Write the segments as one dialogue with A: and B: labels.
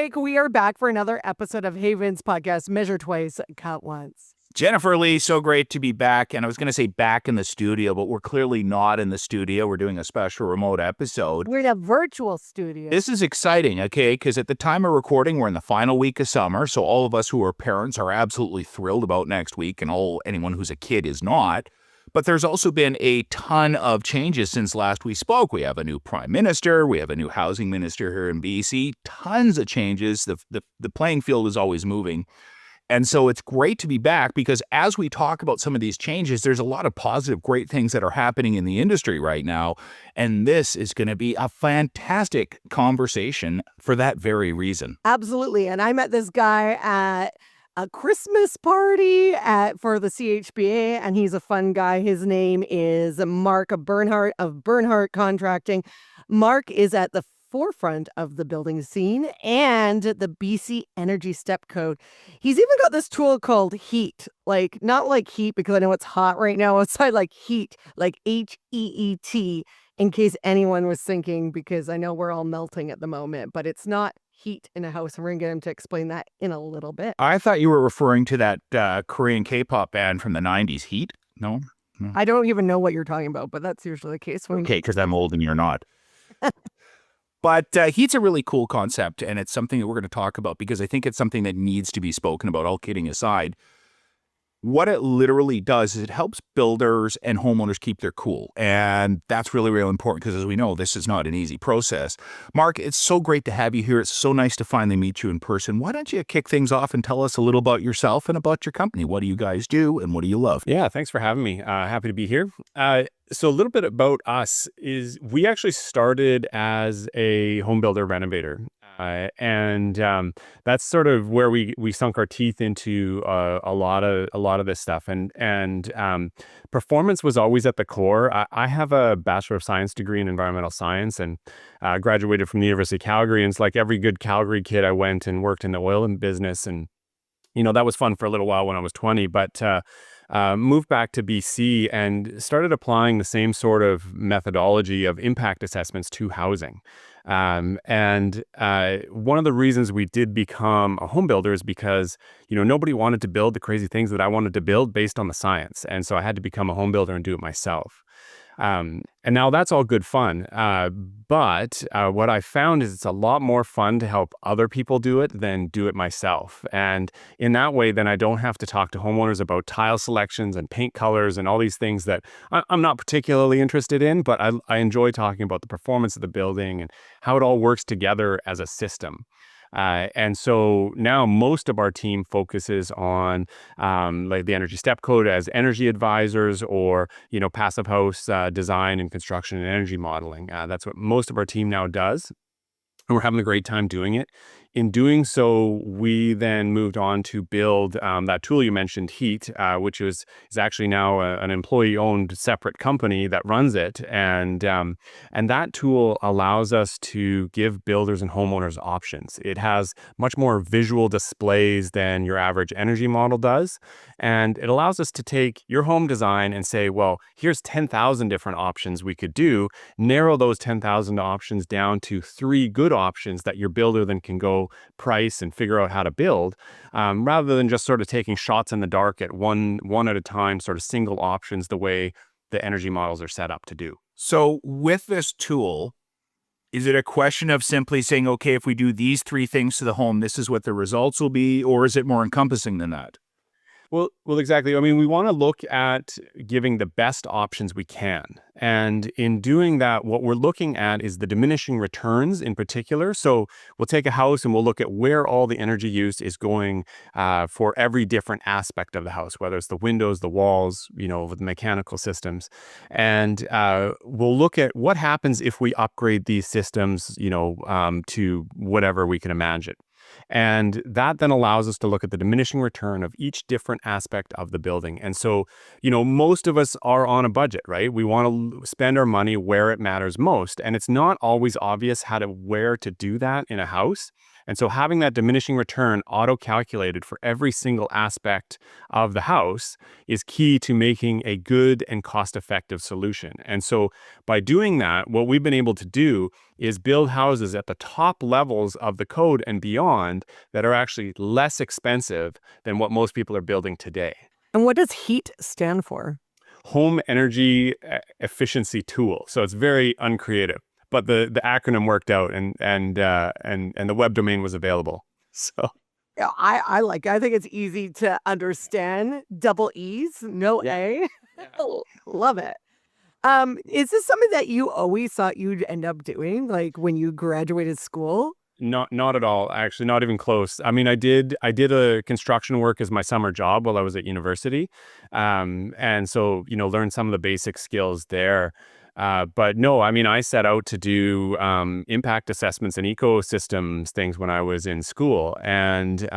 A: break. We are back for another episode of Haven's podcast, Measure Twice, Cut Once.
B: Jennifer Lee, so great to be back. And I was going to say back in the studio, but we're clearly not in the studio. We're doing a special remote episode.
A: We're in a virtual studio.
B: This is exciting, okay? Because at the time of recording, we're in the final week of summer. So all of us who are parents are absolutely thrilled about next week, and anyone who's a kid is not. But there's also been a ton of changes since last we spoke. We have a new prime minister. We have a new housing minister here in BC. Tons of changes. The playing field is always moving. And so it's great to be back because as we talk about some of these changes, there's a lot of positive, great things that are happening in the industry right now. And this is going to be a fantastic conversation for that very reason.
A: Absolutely. And I met this guy at a Christmas party for the CHBA, and he's a fun guy. His name is Mark Bernhardt of Bernhardt Contracting. Mark is at the forefront of the building scene and the BC Energy Step Code. He's even got this tool called HEET, like not like heat because I know it's hot right now outside, like HEET, like HEET, in case anyone was thinking, because I know we're all melting at the moment, but it's not heat in a house, and we're going to get him to explain that in a little bit.
B: I thought you were referring to that Korean K-pop band from the 90s, HEET? No?
A: I don't even know what you're talking about, but that's usually the case.
B: Okay, because I'm old and you're not. But HEET's a really cool concept, and it's something that we're going to talk about because I think it's something that needs to be spoken about, all kidding aside. What it literally does is it helps builders and homeowners keep their cool. And that's really, really important because, as we know, this is not an easy process. Mark, it's so great to have you here. It's so nice to finally meet you in person. Why don't you kick things off and tell us a little about yourself and about your company? What do you guys do and what do you love?
C: Yeah, thanks for having me. Happy to be here. So a little bit about us is we actually started as a home builder renovator. And that's sort of where we sunk our teeth into a lot of this stuff. And performance was always at the core. I have a Bachelor of Science degree in environmental science and graduated from the University of Calgary. And it's like every good Calgary kid, I went and worked in the oil business. And, that was fun for a little while when I was 20. But moved back to BC and started applying the same sort of methodology of impact assessments to housing. And one of the reasons we did become a home builder is because, nobody wanted to build the crazy things that I wanted to build based on the science. And so I had to become a home builder and do it myself. And now that's all good fun. But what I found is it's a lot more fun to help other people do it than do it myself. And in that way, then I don't have to talk to homeowners about tile selections and paint colors and all these things that I'm not particularly interested in, but I enjoy talking about the performance of the building and how it all works together as a system. And so now most of our team focuses on like the Energy Step Code as energy advisors or, passive house design and construction and energy modeling. That's what most of our team now does. And we're having a great time doing it. In doing so, we then moved on to build that tool you mentioned, HEET, which is actually now an employee-owned separate company that runs it. And that tool allows us to give builders and homeowners options. It has much more visual displays than your average energy model does. And it allows us to take your home design and say, well, here's 10,000 different options we could do. Narrow those 10,000 options down to 3 good options that your builder then can go price and figure out how to build, rather than just sort of taking shots in the dark at one at a time, sort of single options, the way the energy models are set up to do.
B: So with this tool, is it a question of simply saying, okay, if we do these 3 things to the home, this is what the results will be, or is it more encompassing than that?
C: Well, exactly. I mean, we want to look at giving the best options we can. And in doing that, what we're looking at is the diminishing returns in particular. So we'll take a house and we'll look at where all the energy use is going for every different aspect of the house, whether it's the windows, the walls, the mechanical systems. And we'll look at what happens if we upgrade these systems, to whatever we can imagine. And that then allows us to look at the diminishing return of each different aspect of the building. And so, most of us are on a budget, right? We want to spend our money where it matters most. And it's not always obvious where to do that in a house. And so having that diminishing return auto-calculated for every single aspect of the house is key to making a good and cost-effective solution. And so by doing that, what we've been able to do is build houses at the top levels of the code and beyond that are actually less expensive than what most people are building today.
A: And what does HEET stand for?
C: Home energy efficiency tool. So it's very uncreative, but the acronym worked out, and the web domain was available. So
A: Yeah, I think it's easy to understand. Double E's, no A. Love it. Is this something that you always thought you'd end up doing, like when you graduated school?
C: not at all, actually, not even close. I mean, I did a construction work as my summer job while I was at university, and so learned some of the basic skills there. But no, I mean, I set out to do impact assessments and ecosystems things when I was in school. And,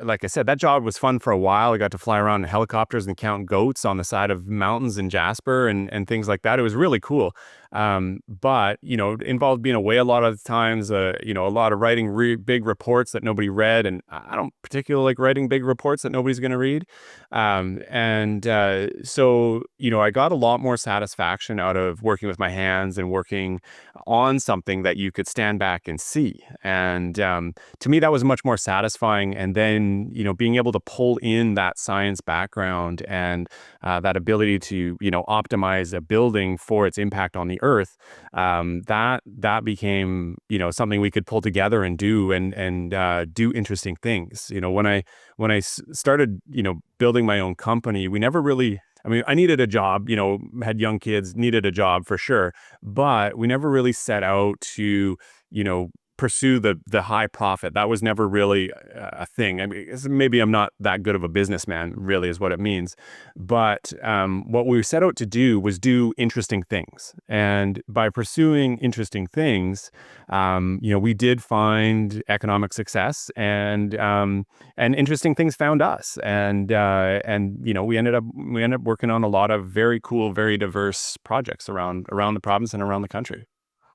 C: like I said, that job was fun for a while. I got to fly around in helicopters and count goats on the side of mountains in Jasper and things like that. It was really cool. But, it involved being away a lot of the times, a lot of writing big reports that nobody read. And I don't particularly like writing big reports that nobody's going to read. So, I got a lot more satisfaction out of working with my hands and working on something that you could stand back and see. And to me, that was much more satisfying. And then, being able to pull in that science background and that ability to, optimize a building for its impact on the earth, that became, something we could pull together and do and do interesting things. When I started, building my own company, we never really, I mean, I needed a job, had young kids, needed a job for sure, but we never really set out to, pursue the high profit. That was never really a thing. I mean, maybe I'm not that good of a businessman, really, is what it means. But what we set out to do was do interesting things. And by pursuing interesting things, we did find economic success, and interesting things found us. And we ended up working on a lot of very cool, very diverse projects around the province and around the country.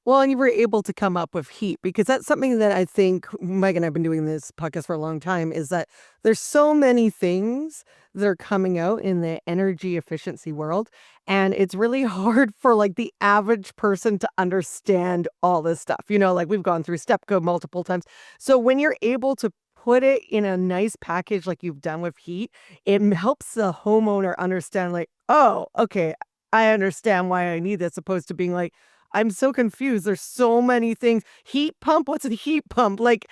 A: Well, and you were able to come up with HEAT because that's something that I think Mike and I have been doing this podcast for a long time, is that there's so many things that are coming out in the energy efficiency world. And it's really hard for like the average person to understand all this stuff. Like we've gone through step code multiple times. So when you're able to put it in a nice package like you've done with HEAT, it helps the homeowner understand like, oh, okay, I understand why I need this, opposed to being like, I'm so confused. There's so many things. Heat pump? What's a heat pump? Like,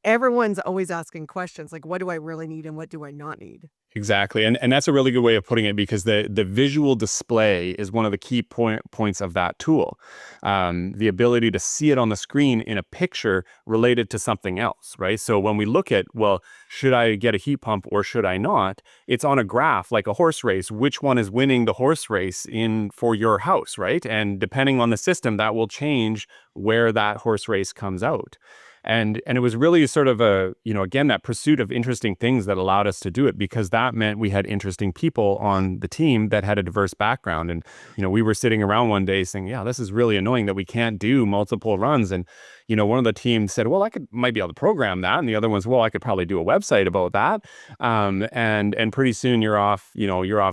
A: everyone's always asking questions like, what do I really need and what do I not need?
C: Exactly. And that's a really good way of putting it, because the visual display is one of the key points of that tool. The ability to see it on the screen in a picture related to something else, right? So when we look at, well, should I get a heat pump or should I not? It's on a graph like a horse race. Which one is winning the horse race for your house, right? And depending on the system, that will change where that horse race comes out. And it was really sort of again, that pursuit of interesting things that allowed us to do it, because that meant we had interesting people on the team that had a diverse background. And, we were sitting around one day saying, yeah, this is really annoying that we can't do multiple runs. And, one of the teams said, well, might be able to program that. And the other one's, well, I could probably do a website about that. And pretty soon you're off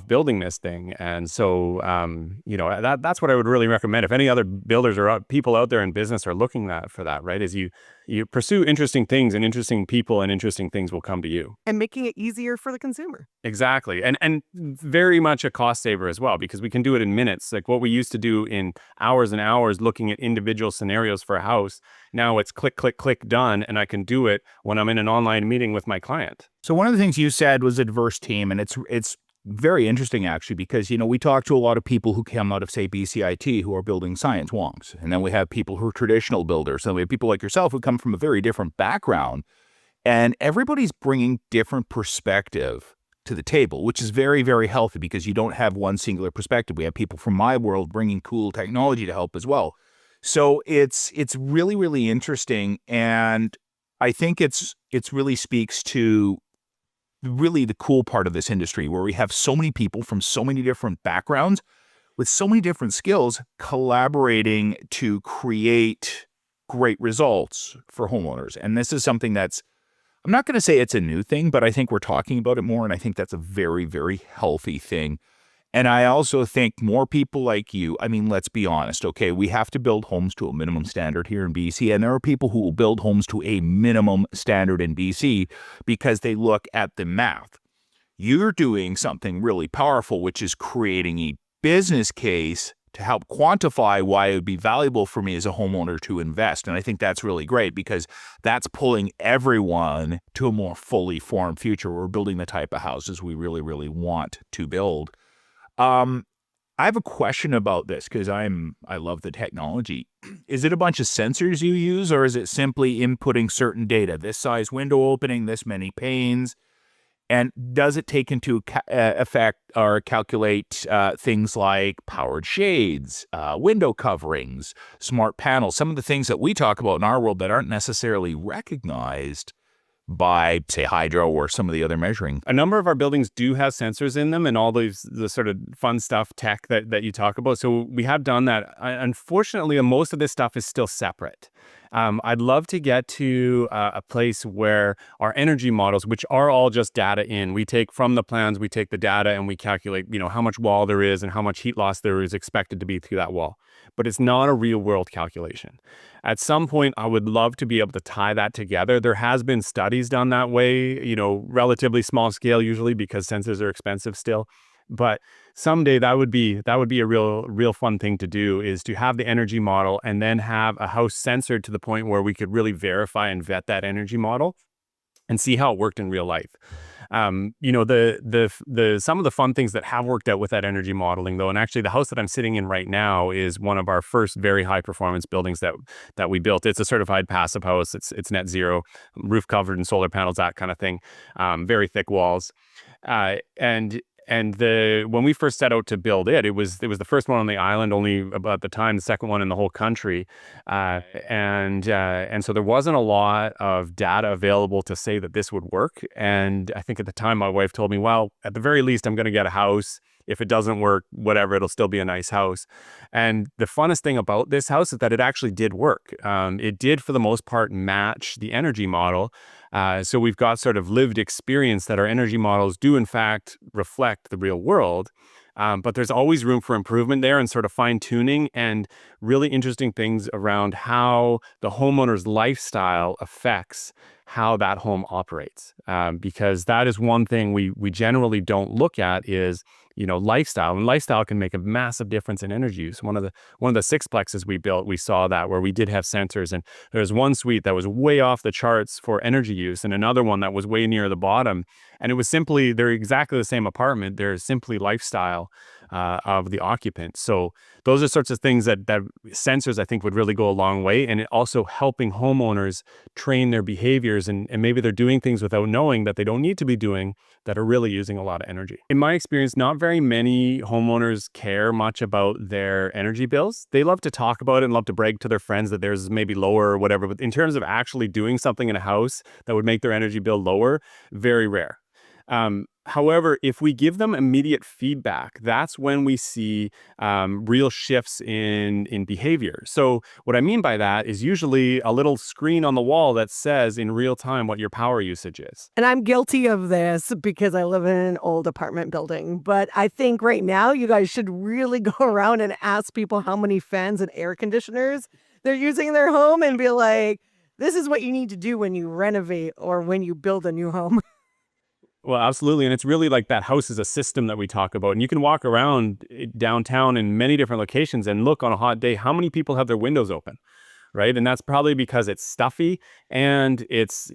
C: building this thing. And so, that's what I would really recommend. If any other builders or people out there in business are looking for that, right, is you pursue interesting things, and interesting people and interesting things will come to you.
A: And making it easier for the consumer.
C: Exactly. And very much a cost saver as well, because we can do it in minutes. Like what we used to do in hours and hours looking at individual scenarios for a house. Now it's click, click, click, done. And I can do it when I'm in an online meeting with my client.
B: So one of the things you said was a diverse team, and it's very interesting, actually, because, we talk to a lot of people who come out of, say, BCIT who are building science wonks. And then we have people who are traditional builders. And we have people like yourself who come from a very different background. And everybody's bringing different perspective to the table, which is very, very healthy, because you don't have one singular perspective. We have people from my world bringing cool technology to help as well. So it's really, really interesting. And I think it's really speaks to really the cool part of this industry, where we have so many people from so many different backgrounds with so many different skills collaborating to create great results for homeowners. And this is something that's, I'm not going to say it's a new thing, but I think we're talking about it more. And I think that's a very, very healthy thing. And I also think more people like you, I mean, let's be honest, okay, we have to build homes to a minimum standard here in BC, and there are people who will build homes to a minimum standard in BC because they look at the math. You're doing something really powerful, which is creating a business case to help quantify why it would be valuable for me as a homeowner to invest. And I think that's really great because that's pulling everyone to a more fully formed future. We're building the type of houses we really, really want to build. I have a question about this because I love the technology. Is it a bunch of sensors you use, or is it simply inputting certain data? This size window opening, this many panes, and does it take into effect or calculate things like powered shades, window coverings, smart panels, some of the things that we talk about in our world that aren't necessarily recognized by, say, hydro or some of the other measuring?
C: A number of our buildings do have sensors in them and all the sort of fun stuff, tech that you talk about. So we have done that. Unfortunately, most of this stuff is still separate. I'd love to get to a place where our energy models, which are all just data in, we take from the plans, we take the data and we calculate, how much wall there is and how much heat loss there is expected to be through that wall. But it's not a real world calculation. At some point, I would love to be able to tie that together. There has been studies done that way, relatively small scale usually because sensors are expensive still. But someday that would be a real fun thing to do, is to have the energy model and then have a house censored to the point where we could really verify and vet that energy model and see how it worked in real life. Some of the fun things that have worked out with that energy modeling, though, and actually the house that I'm sitting in right now is one of our first very high performance buildings that we built. It's a certified passive house. It's net zero, roof covered in solar panels, that kind of thing. Very thick walls, when we first set out to build it was the first one on the island, only about the time, the second one in the whole country. And so there wasn't a lot of data available to say that this would work. And I think at the time my wife told me, well, at the very least, I'm going to get a house. If it doesn't work, whatever, it'll still be a nice house. And the funnest thing about this house is that it actually did work. It did, for the most part, match the energy model. So we've got sort of lived experience that our energy models do, in fact, reflect the real world. But there's always room for improvement there and sort of fine tuning and really interesting things around how the homeowner's lifestyle affects how that home operates. Because that is one thing we generally don't look at is, lifestyle. And lifestyle can make a massive difference in energy use. One of the sixplexes we built, we saw that where we did have sensors, and there was one suite that was way off the charts for energy use and another one that was way near the bottom. And it was simply, they're exactly the same apartment. They're simply lifestyle of the occupant. So those are sorts of things that sensors, I think, would really go a long way. And it also helping homeowners train their behaviors. And maybe they're doing things without knowing that they don't need to be doing, that are really using a lot of energy. In my experience, not very many homeowners care much about their energy bills. They love to talk about it and love to brag to their friends that theirs is maybe lower or whatever. But in terms of actually doing something in a house that would make their energy bill lower, very rare. However, if we give them immediate feedback, that's when we see real shifts in behavior. So what I mean by that is usually a little screen on the wall that says in real time what your power usage is.
A: And I'm guilty of this because I live in an old apartment building. But I think right now you guys should really go around and ask people how many fans and air conditioners they're using in their home and be like, this is what you need to do when you renovate or when you build a new home.
C: Well, absolutely. And it's really like that house is a system that we talk about. And you can walk around downtown in many different locations and look on a hot day, how many people have their windows open, right? And that's probably because it's stuffy and it's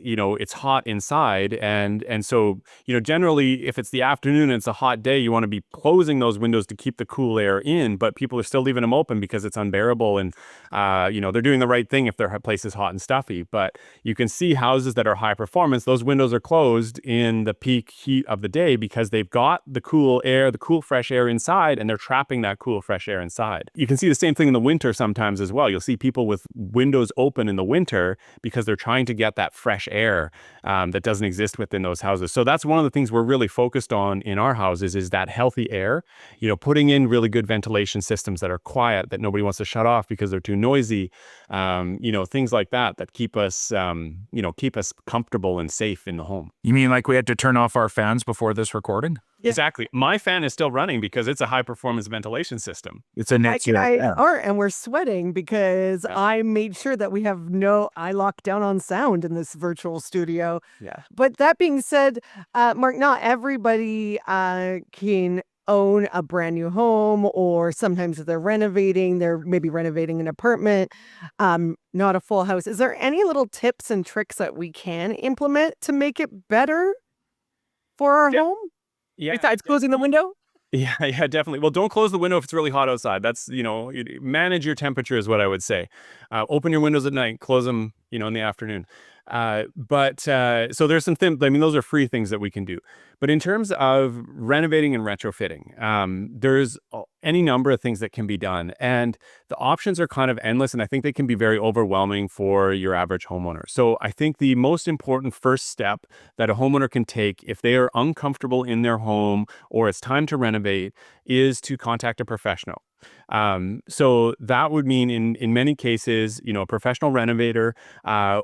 C: hot inside. And so, generally, if it's the afternoon and it's a hot day, you want to be closing those windows to keep the cool air in, but people are still leaving them open because it's unbearable. And, they're doing the right thing if their place is hot and stuffy. But you can see houses that are high performance, those windows are closed in the peak heat of the day because they've got the cool air, the cool, fresh air inside, and they're trapping that cool, fresh air inside. You can see the same thing in the winter sometimes as well. You'll see people with windows open in the winter because they're trying to get that fresh air that doesn't exist within those houses. So that's one of the things we're really focused on in our houses is that healthy air, putting in really good ventilation systems that are quiet, that nobody wants to shut off because they're too noisy, things like that keep us, keep us comfortable and safe in the home.
B: You mean like we had to turn off our fans before this recording?
A: Yeah.
C: Exactly. My fan is still running because it's a high performance ventilation system.
B: It's a net zero.
A: And we're sweating because I made sure that I locked down on sound in this virtual studio.
C: Yeah.
A: But that being said, Mark, not everybody can own a brand new home, or sometimes they're maybe renovating an apartment, not a full house. Is there any little tips and tricks that we can implement to make it better for our home?
C: Yeah.
A: Besides closing the window?
C: Yeah, definitely. Well, don't close the window if it's really hot outside. That's, manage your temperature is what I would say. Open your windows at night, close them, in the afternoon. So there's some things, those are free things that we can do. But in terms of renovating and retrofitting, there's any number of things that can be done. And the options are kind of endless. And I think they can be very overwhelming for your average homeowner. So I think the most important first step that a homeowner can take if they are uncomfortable in their home or it's time to renovate is to contact a professional. So that would mean in many cases, a professional renovator, and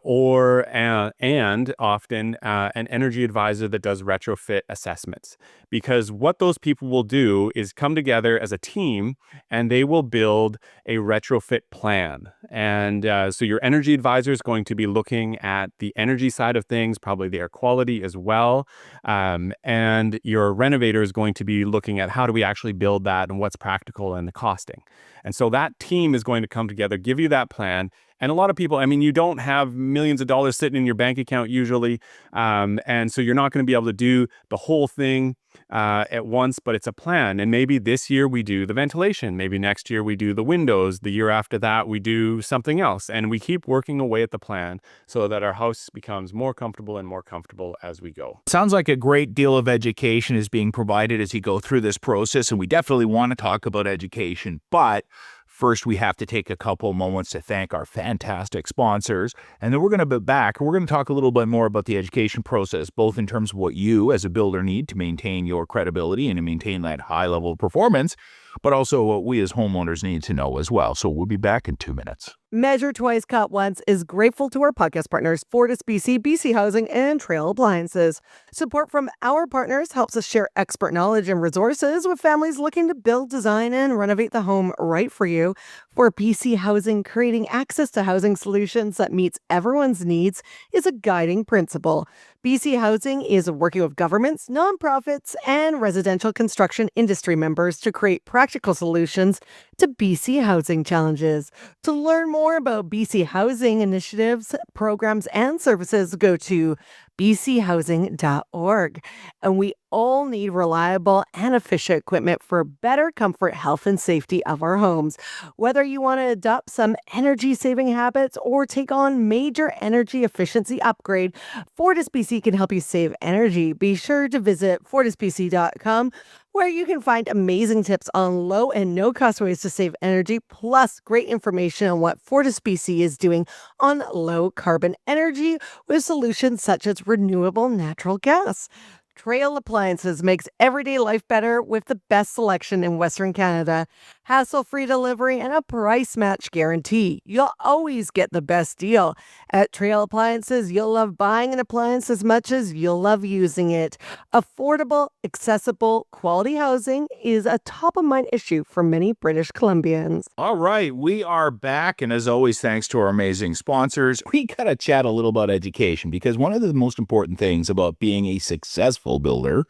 C: often an energy advisor that does retrofit assessments. Because what those people will do is come together as a team and they will build a retrofit plan. And so your energy advisor is going to be looking at the energy side of things, probably the air quality as well. And your renovator is going to be looking at how do we actually build that and what's practical and the costing. And so that team is going to come together, give you that plan. And a lot of people, you don't have millions of dollars sitting in your bank account usually. And so you're not going to be able to do the whole thing at once, but it's a plan. And maybe this year we do the ventilation. Maybe next year we do the windows. The year after that, we do something else. And we keep working away at the plan so that our house becomes more comfortable and more comfortable as we go.
B: Sounds like a great deal of education is being provided as you go through this process. And we definitely want to talk about education. But first, we have to take a couple moments to thank our fantastic sponsors. And then we're going to be back. We're going to talk a little bit more about the education process, both in terms of what you as a builder need to maintain your credibility and to maintain that high level of performance, but also what we as homeowners need to know as well. So we'll be back in 2 minutes.
A: Measure Twice, Cut Once is grateful to our podcast partners, Fortis BC, BC Housing, and Trail Appliances. Support from our partners helps us share expert knowledge and resources with families looking to build, design, and renovate the home right for you. For BC Housing, creating access to housing solutions that meets everyone's needs is a guiding principle. BC Housing is working with governments, nonprofits, and residential construction industry members to create practical solutions to BC housing challenges. To learn more about BC Housing initiatives, programs, and services, go to bchousing.org. And we all need reliable and efficient equipment for better comfort, health, and safety of our homes. Whether you want to adopt some energy-saving habits or take on major energy efficiency upgrade, Fortis BC can help you save energy. Be sure to visit fortisbc.com, where you can find amazing tips on low and no-cost ways to save energy, plus great information on what Fortis BC is doing on low-carbon energy with solutions such as renewable natural gas. Trail Appliances makes everyday life better with the best selection in Western Canada, hassle-free delivery, and a price match guarantee. You'll always get the best deal. At Trail Appliances, you'll love buying an appliance as much as you'll love using it. Affordable, accessible, quality housing is a top-of-mind issue for many British Columbians.
B: All right, we are back. And as always, thanks to our amazing sponsors, we got to chat a little about education, because one of the most important things about being a successful builder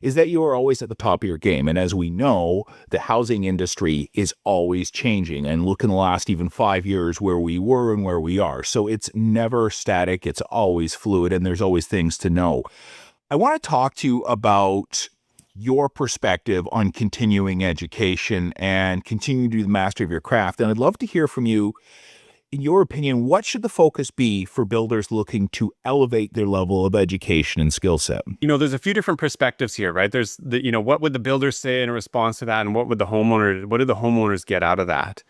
B: is that you are always at the top of your game. And as we know, the housing industry is always changing. And look in the last even 5 years where we were and where we are. So it's never static. It's always fluid, and there's always things to know. I want to talk to you about your perspective on continuing education and continuing to do the mastery of your craft. And I'd love to hear from you. In your opinion, what should the focus be for builders looking to elevate their level of education and skill set?
C: There's a few different perspectives here, right? There's what would the builders say in response to that, and what did the homeowners get out of that?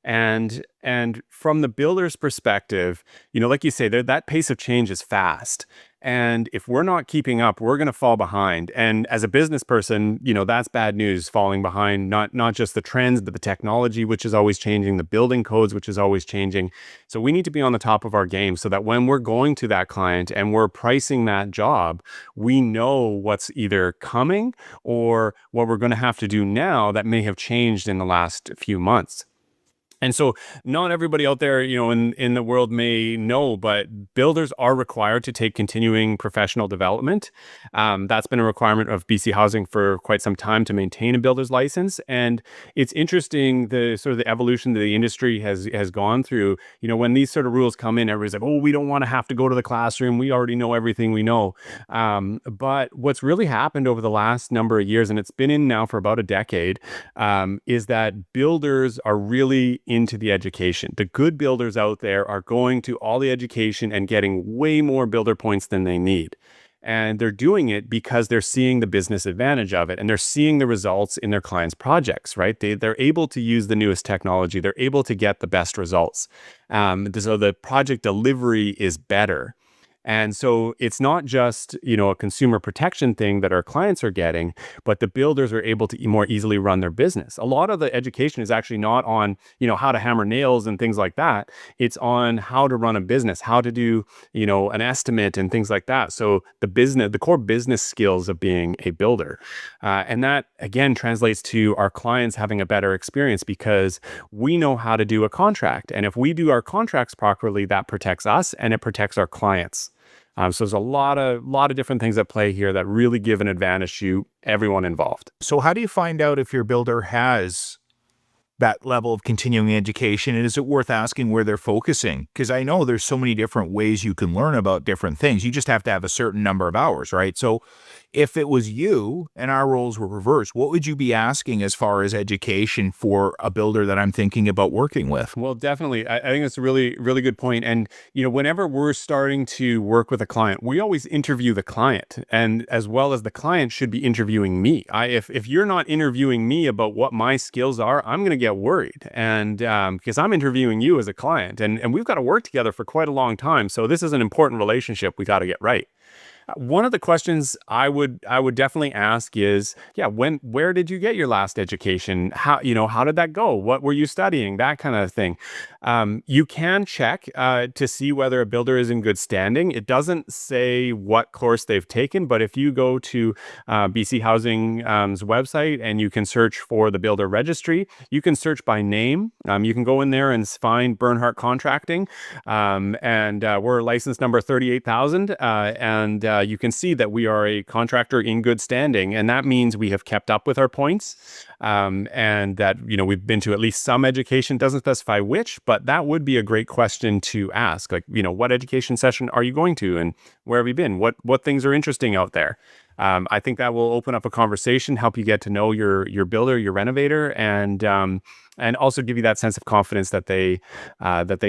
C: And from the builder's perspective, like you say, that pace of change is fast. And if we're not keeping up, we're going to fall behind. And as a business person, that's bad news, falling behind, not just the trends, but the technology, which is always changing, the building codes, which is always changing. So we need to be on the top of our game so that when we're going to that client and we're pricing that job, we know what's either coming or what we're going to have to do now that may have changed in the last few months. And so not everybody out there, in the world may know, but builders are required to take continuing professional development. That's been a requirement of BC Housing for quite some time to maintain a builder's license. And it's interesting, the sort of the evolution that the industry has gone through. When these sort of rules come in, everybody's like, oh, we don't want to have to go to the classroom. We already know everything we know. But what's really happened over the last number of years, and it's been in now for about a decade, is that builders are really into the education. The good builders out there are going to all the education and getting way more builder points than they need. And they're doing it because they're seeing the business advantage of it, and they're seeing the results in their clients' projects, right? They're able to use the newest technology. They're able to get the best results. So the project delivery is better. And so it's not just, a consumer protection thing that our clients are getting, but the builders are able to more easily run their business. A lot of the education is actually not on, how to hammer nails and things like that. It's on how to run a business, how to do, an estimate and things like that. So the core business skills of being a builder. And that, again, translates to our clients having a better experience because we know how to do a contract. And if we do our contracts properly, that protects us and it protects our clients. So there's a lot of different things at play here that really give an advantage to everyone involved.
B: So how do you find out if your builder has that level of continuing education, and is it worth asking where they're focusing? Because I know there's so many different ways you can learn about different things. You just have to have a certain number of hours, right? So if it was you and our roles were reversed, what would you be asking as far as education for a builder that I'm thinking about working with?
C: Well, definitely. I think that's a really, really good point. And, whenever we're starting to work with a client, we always interview the client, and as well as the client should be interviewing me. If you're not interviewing me about what my skills are, I'm going to get worried. And because I'm interviewing you as a client, and we've got to work together for quite a long time. So this is an important relationship we got to get right. One of the questions I would definitely ask is, where did you get your last education? How did that go? What were you studying? That kind of thing. You can check to see whether a builder is in good standing. It doesn't say what course they've taken, but if you go to BC Housing's website and you can search for the builder registry, you can search by name. You can go in there and find Bernhardt Contracting, and we're license number 38,000, and you can see that we are a contractor in good standing, and that means we have kept up with our points, and that we've been to at least some education. Doesn't specify which, but that would be a great question to ask. Like, what education session are you going to, and where have you been? What things are interesting out there? I think that will open up a conversation, help you get to know your builder, your renovator, and also give you that sense of confidence that they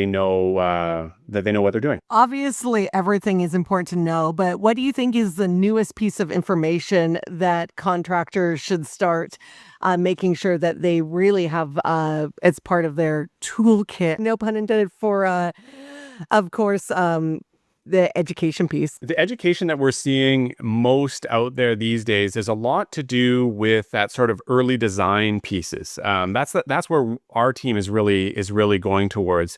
C: know what they're doing.
A: Obviously, everything is important to know, but what do you think is the newest piece of information that contractors should start making sure that they really have as part of their toolkit? No pun intended for, of course, the education piece.
C: The education that we're seeing most out there these days is a lot to do with that sort of early design pieces. That's where our team is really going towards,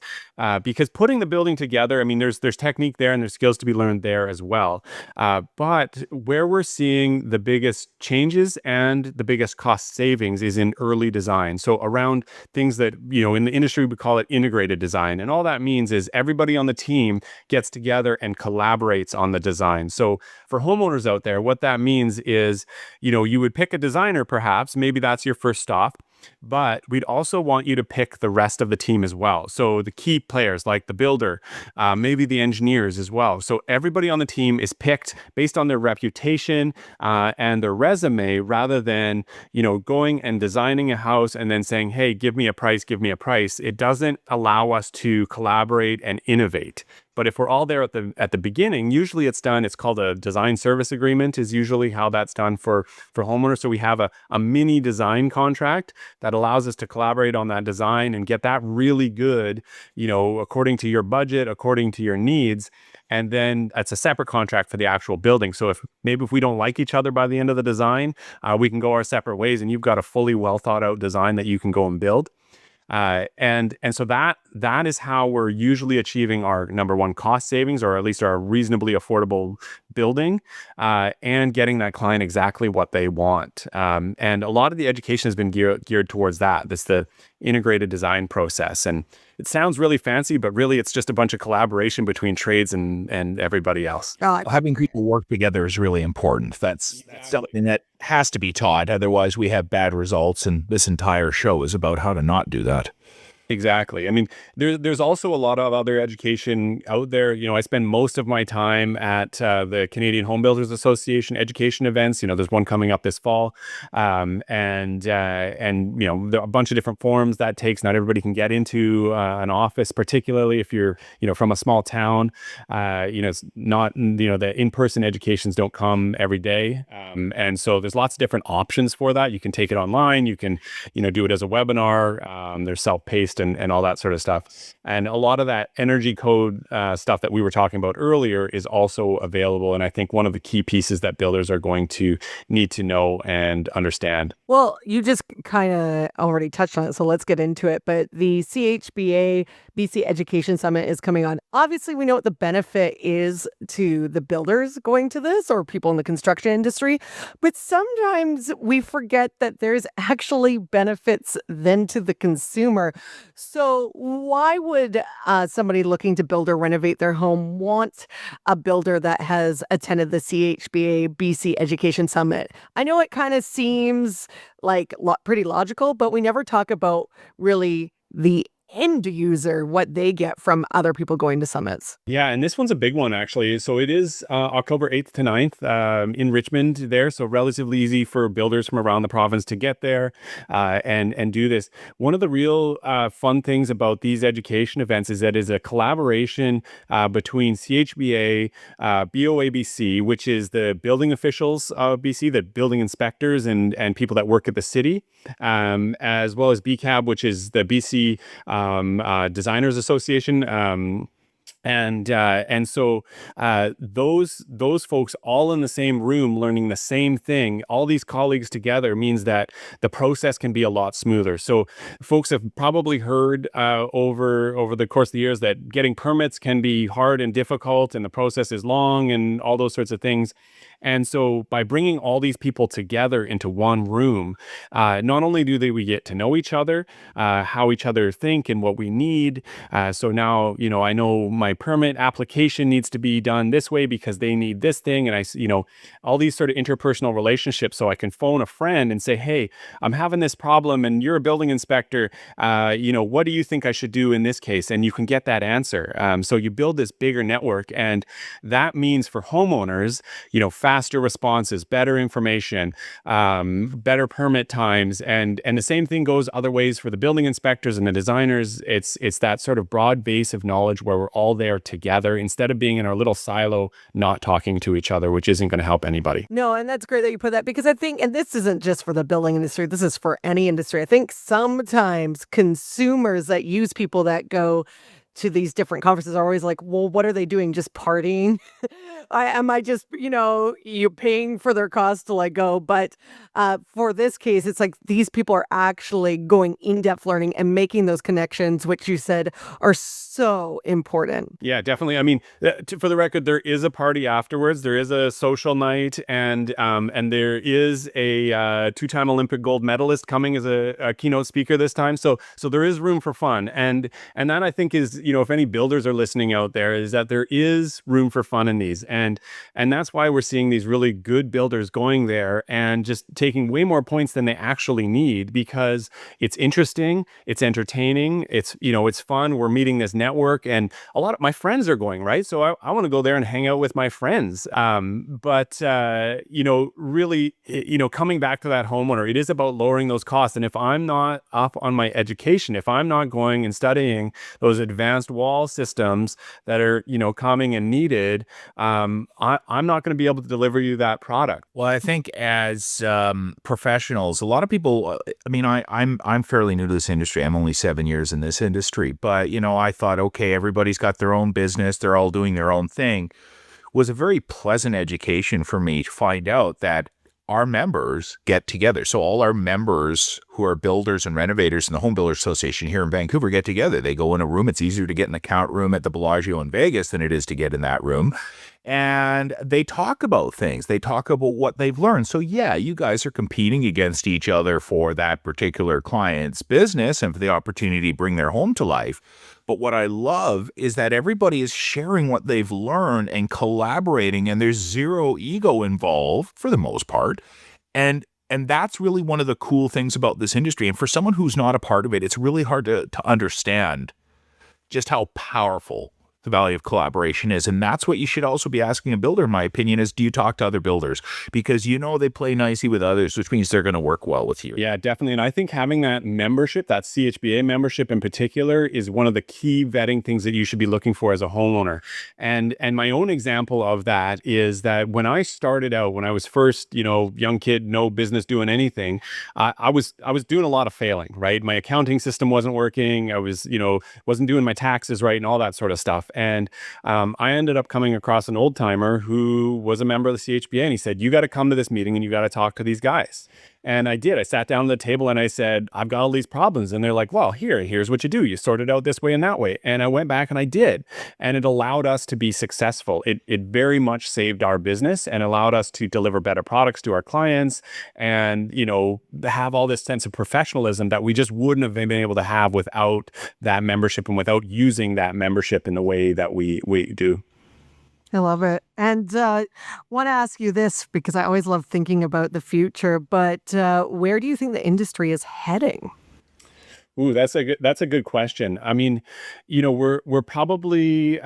C: because putting the building together, I mean, there's technique there and there's skills to be learned there as well. But where we're seeing the biggest changes and the biggest cost savings is in early design. So around things that, in the industry, we call it integrated design. And all that means is everybody on the team gets together and collaborates on the design. So for homeowners out there, what that means is, you would pick a designer, perhaps, maybe that's your first stop. But we'd also want you to pick the rest of the team as well. So the key players like the builder, maybe the engineers as well. So everybody on the team is picked based on their reputation and their resume, rather than, going and designing a house and then saying, hey, give me a price, give me a price. It doesn't allow us to collaborate and innovate. But if we're all there at the beginning, usually it's done. It's called a design service agreement is usually how that's done for homeowners. So we have a mini design contract that allows us to collaborate on that design and get that really good, according to your budget, according to your needs. And then it's a separate contract for the actual building. So if we don't like each other by the end of the design, we can go our separate ways, and you've got a fully well thought out design that you can go and build. And so that is how we're usually achieving our number one cost savings, or at least our reasonably affordable building, and getting that client exactly what they want. And a lot of the education has been geared towards that. This the integrated design process, and it sounds really fancy, but really it's just a bunch of collaboration between trades and everybody else.
B: Having people work together is really important. That's something that has to be taught. Otherwise, we have bad results. And this entire show is about how to not do that.
C: Exactly. I mean, there's also a lot of other education out there. I spend most of my time at the Canadian Home Builders Association education events. There's one coming up this fall, and there are a bunch of different forums that takes. Not everybody can get into an office, particularly if you're from a small town. It's not the in-person educations don't come every day, and so there's lots of different options for that. You can take it online. You can do it as a webinar. There's self-paced and all that sort of stuff. And a lot of that energy code stuff that we were talking about earlier is also available. And I think one of the key pieces that builders are going to need to know and understand.
A: Well, you just kind of already touched on it, so let's get into it. But the CHBA BC Education Summit is coming on. Obviously, we know what the benefit is to the builders going to this, or people in the construction industry. But sometimes we forget that there's actually benefits then to the consumer. So why would somebody looking to build or renovate their home want a builder that has attended the CHBA BC Education Summit? I know it kind of seems like pretty logical, but we never talk about really the end user, what they get from other people going to summits.
C: Yeah, and this one's a big one, actually. So it is October 8th to 9th in Richmond there. So relatively easy for builders from around the province to get there and do this. One of the real fun things about these education events is that it's a collaboration between CHBA, BOABC, which is the building officials of BC, the building inspectors and people that work at the city, as well as BCAB, which is the BC Designers Association. And so those folks all in the same room learning the same thing, all these colleagues together, means that the process can be a lot smoother. So folks have probably heard over the course of the years that getting permits can be hard and difficult, and the process is long and all those sorts of things. And so by bringing all these people together into one room, not only do we get to know each other, how each other think and what we need. So now, I know my permit application needs to be done this way because they need this thing. And all these sort of interpersonal relationships. So I can phone a friend and say, hey, I'm having this problem and you're a building inspector. What do you think I should do in this case? And you can get that answer. So you build this bigger network. And that means for homeowners, faster responses, better information, better permit times. And the same thing goes other ways for the building inspectors and the designers. It's that sort of broad base of knowledge where we're all there together instead of being in our little silo, not talking to each other, which isn't going to help anybody.
A: No, and that's great that you put that, because I think, and this isn't just for the building industry, this is for any industry. I think sometimes consumers that use people that go to these different conferences are always like, well, what are they doing? Just partying? Am I just, you're paying for their costs to go? But for this case, it's like these people are actually going in-depth learning and making those connections, which you said are so important.
C: Yeah, definitely. I mean, for the record, there is a party afterwards. There is a social night, and there is a two-time Olympic gold medalist coming as a keynote speaker this time. So there is room for fun, and that I think is, if any builders are listening out there, is that there is room for fun in these, and that's why we're seeing these really good builders going there and just taking way more points than they actually need, because it's interesting, it's entertaining, it's fun. We're meeting this network, and a lot of my friends are going, right? So I want to go there and hang out with my friends. But really, coming back to that homeowner, it is about lowering those costs. And if I'm not up on my education, if I'm not going and studying those advanced advanced wall systems that are, coming and needed, I'm not going to be able to deliver you that product.
B: Well, I think as professionals, a lot of people, I mean, I'm fairly new to this industry. I'm only 7 years in this industry, but, I thought, okay, everybody's got their own business. They're all doing their own thing. It was a very pleasant education for me to find out that our members get together. So all our members who are builders and renovators in the Home Builders Association here in Vancouver get together. They go in a room. It's easier to get in the count room at the Bellagio in Vegas than it is to get in that room. And they talk about things. They talk about what they've learned. So yeah, you guys are competing against each other for that particular client's business and for the opportunity to bring their home to life. But what I love is that everybody is sharing what they've learned and collaborating, and there's zero ego involved for the most part. And that's really one of the cool things about this industry. And for someone who's not a part of it, it's really hard to understand just how powerful the value of collaboration is. And that's what you should also be asking a builder, in my opinion, is do you talk to other builders? Because they play nicely with others, which means they're going to work well with you.
C: Yeah, definitely. And I think having that membership, that CHBA membership in particular, is one of the key vetting things that you should be looking for as a homeowner. And my own example of that is that when I started out, when I was first, young kid, no business doing anything, I was doing a lot of failing, right? My accounting system wasn't working. I was, wasn't doing my taxes right and all that sort of stuff. And I ended up coming across an old timer who was a member of the CHBA, and he said, you got to come to this meeting and you got to talk to these guys. And I did. I sat down at the table and I said, I've got all these problems. And they're like, well, here's what you do. You sort it out this way and that way. And I went back and I did. And it allowed us to be successful. It very much saved our business and allowed us to deliver better products to our clients and, have all this sense of professionalism that we just wouldn't have been able to have without that membership and without using that membership in the way that we do.
A: I love it. And want to ask you this because I always love thinking about the future, but where do you think the industry is heading?
C: Ooh, that's a good question. I mean, we're probably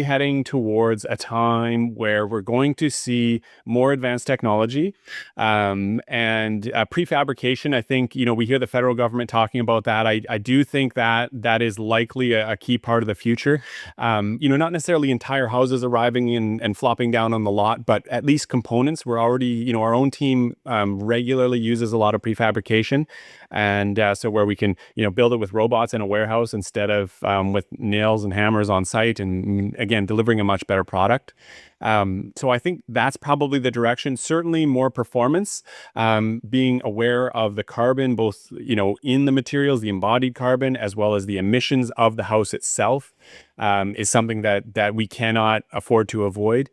C: heading towards a time where we're going to see more advanced technology, and prefabrication. I think we hear the federal government talking about that. I do think that is likely a key part of the future. Not necessarily entire houses arriving and flopping down on the lot, but at least components. We're already, our own team regularly uses a lot of prefabrication, and so where we can, build it with robots in a warehouse instead of with nails and hammers on site, and again, delivering a much better product. So I think that's probably the direction. Certainly more performance, being aware of the carbon, both, in the materials, the embodied carbon, as well as the emissions of the house itself, is something that we cannot afford to avoid.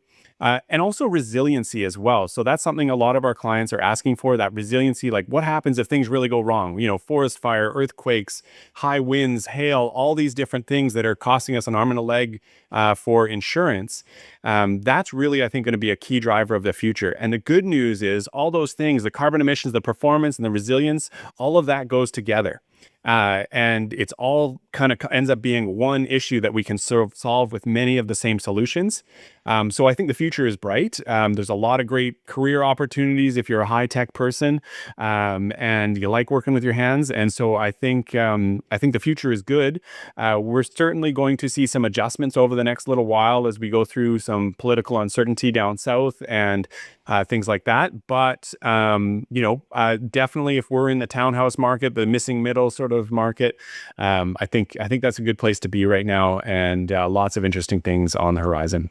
C: And also resiliency as well. So that's something a lot of our clients are asking for, that resiliency. Like, what happens if things really go wrong? Forest fire, earthquakes, high winds, hail, all these different things that are costing us an arm and a leg for insurance. That's really, I think, going to be a key driver of the future. And the good news is all those things, the carbon emissions, the performance, and the resilience, all of that goes together. And it's all kind of ends up being one issue that we can solve with many of the same solutions. So I think the future is bright. There's a lot of great career opportunities if you're a high-tech person and you like working with your hands. And so I think the future is good. We're certainly going to see some adjustments over the next little while as we go through some political uncertainty down south and things like that. But definitely, if we're in the townhouse market, the missing middle sort of market, I think that's a good place to be right now, and lots of interesting things on the horizon.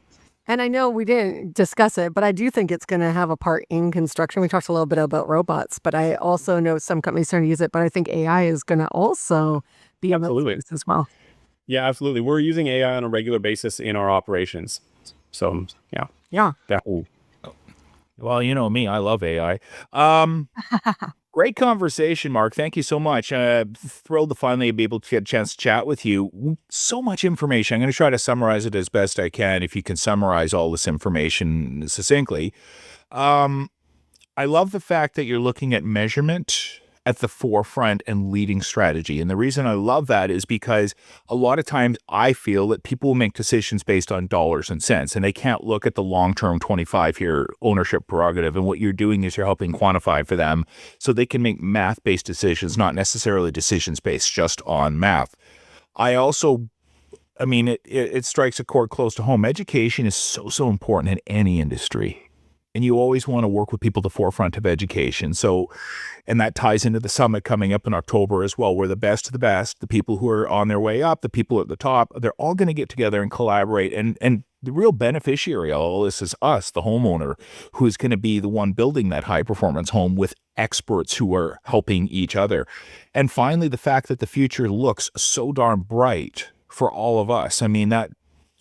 A: And I know we didn't discuss it, but I do think it's going to have a part in construction. We talked a little bit about robots, but I also know some companies starting to use it, but I think AI is going to also be
C: Absolutely.
A: as well.
C: Yeah, absolutely. We're using AI on a regular basis in our operations. So, yeah.
A: Yeah.
B: Well, you know me, I love AI. Great conversation, Mark. Thank you so much. Thrilled to finally be able to get a chance to chat with you. So much information. I'm going to try to summarize it as best I can, if you can summarize all this information succinctly. I love the fact that you're looking at measurement at the forefront and leading strategy. And the reason I love that is because a lot of times I feel that people will make decisions based on dollars and cents, and they can't look at the long-term 25-year ownership prerogative. And what you're doing is you're helping quantify for them so they can make math-based decisions, not necessarily decisions based just on math. It strikes a chord close to home. Education is so important in any industry. And you always want to work with people at the forefront of education. And that ties into the summit coming up in October as well, where the best of the best, the people who are on their way up, the people at the top, they're all going to get together and collaborate. And the real beneficiary of all this is us, the homeowner, who's going to be the one building that high-performance home with experts who are helping each other. And finally, the fact that the future looks so darn bright for all of us. I mean, that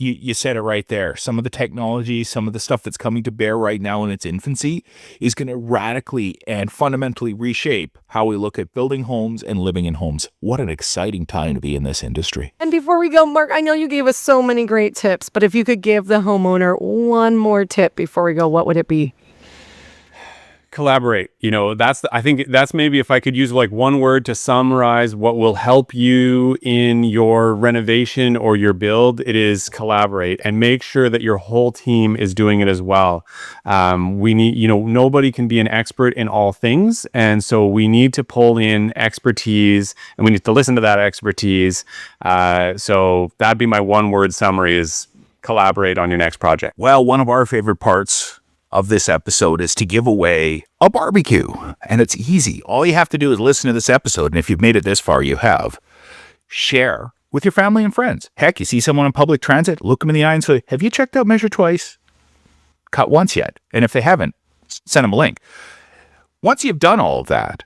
B: you said it right there. Some of the technology, some of the stuff that's coming to bear right now in its infancy is going to radically and fundamentally reshape how we look at building homes and living in homes. What an exciting time to be in this industry.
A: And before we go, Mark, I know you gave us so many great tips, but if you could give the homeowner one more tip before we go, what would it be?
C: Collaborate. I think that's maybe, if I could use like one word to summarize what will help you in your renovation or your build, it is collaborate, and make sure that your whole team is doing it as well. We need, nobody can be an expert in all things. And so we need to pull in expertise, and we need to listen to that expertise. So that'd be my one word summary, is collaborate on your next project.
B: Well, one of our favorite parts of this episode is to give away a barbecue. And it's easy. All you have to do is listen to this episode. And if you've made it this far, you have. Share with your family and friends. Heck, you see someone on public transit, look them in the eye and say, have you checked out Measure Twice? Cut Once yet? And if they haven't, send them a link. Once you've done all of that,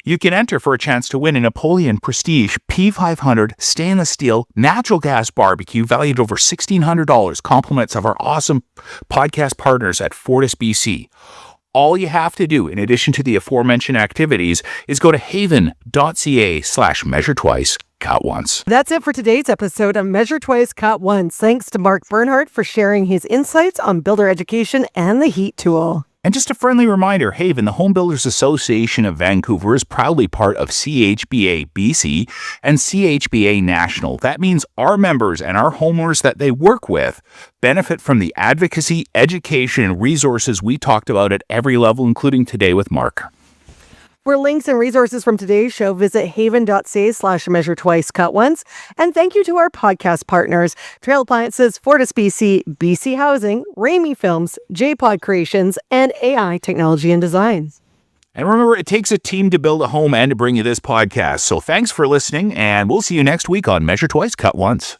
B: you can enter for a chance to win a Napoleon Prestige P500 stainless steel natural gas barbecue valued over $1,600, compliments of our awesome podcast partners at Fortis BC. All you have to do, in addition to the aforementioned activities, is go to havan.ca/measure twice, cut once.
A: That's it for today's episode of Measure Twice, Cut Once. Thanks to Mark Bernhardt for sharing his insights on builder education and the HEET tool.
B: And just a friendly reminder, HAVAN, the Home Builders Association of Vancouver, is proudly part of CHBA BC and CHBA National. That means our members and our homeowners that they work with benefit from the advocacy, education, and resources we talked about at every level, including today with Mark.
A: For links and resources from today's show, visit havan.ca/measure twice, cut once. And thank you to our podcast partners, Trail Appliances, Fortis BC, BC Housing, Ramey Films, JPod Creations, and AI Technology and Designs.
B: And remember, it takes a team to build a home and to bring you this podcast. So thanks for listening, and we'll see you next week on Measure Twice, Cut Once.